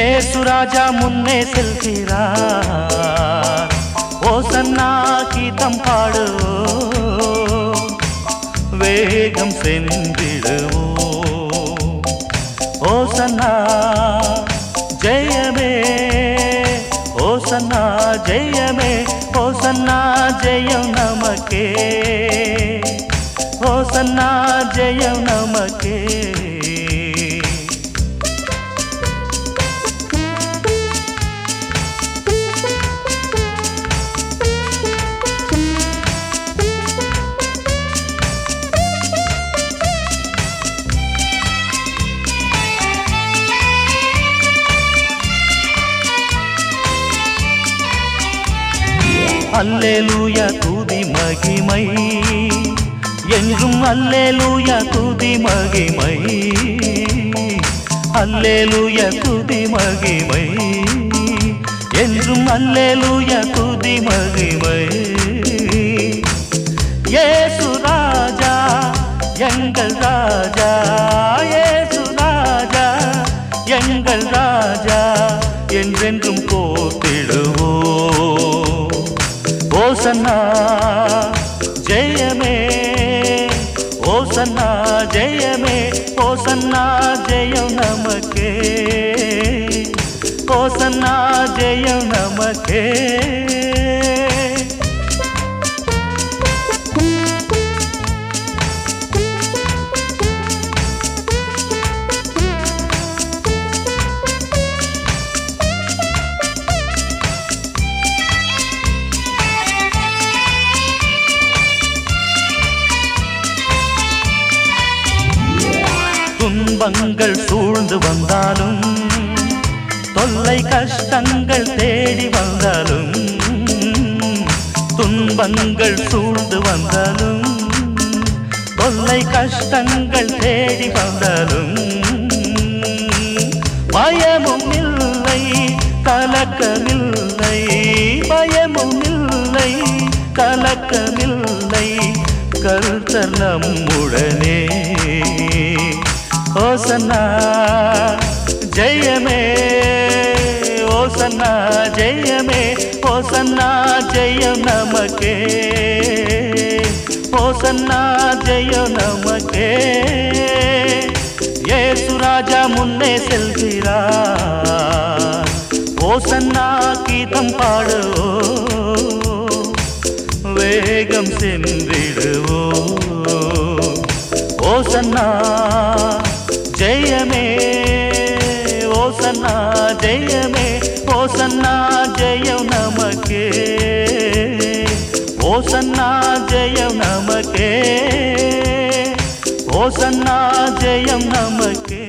ஏசுராஜா முன்னே செல்கிறார், ஓசன்னா கீதம் பாடுவோம், வேகம் சென்றிடுவோம். ஓசன்னா ஜெயமே, ஓசன்னா ஜெயமே, ஓசன்னா ஜெயம் நமக்கே, ஓசன்னா ஜெயம் நமக்கே. அல்லேலூயா துதி மகிமை என்றும், அல்லேலூயா துதி மகிமை, அல்லேலூயா துதி மகிமை என்றும், அல்லேலூயா துதி மகிமை. இயேசு ராஜா எங்கள் ராஜா, இயேசு ராஜா எங்கள் ராஜா, என்றென்றும் போற்றிடுவோம். ஓசன்னா ஜெயமே, ஓசன்னா ஜெயமே, ஓசன்னா ஜெயம் நமக்கே, ஓசன்னா ஜெயம் நமக்கே. துன்பங்கள் சூழ்ந்து வந்தாலும், தொல்லை கஷ்டங்கள் தேடி வந்தாலும், துன்பங்கள் சூழ்ந்து வந்தாலும், தொல்லை கஷ்டங்கள் தேடி வந்தாலும், பயமும் இல்லை கலக்கமில்லை, பயமும் இல்லை கலக்கமில்லை, கர்த்தர் நம்முடனே. ஓசன்னா ஜெயமே, ஓசன்னா ஜெயமே, ஓசன்னா ஜெயம் நமக்கே, ஓசன்னா ஜெயம் நமக்கே. இயேசு ராஜா முன்னே செல்கிறார், ஓசன்னா கீதம் பாடுவோம், வேகம் சென்றிடுவோம். ஓசன்னா ஜெயமே, ஓசன்னா ஜெயமே, ஓசன்னா ஜெயம் நமக்கே, ஓசன்னா ஜெயம் நமக்கே, ஓசன்னா ஜெயம் நமக்கே.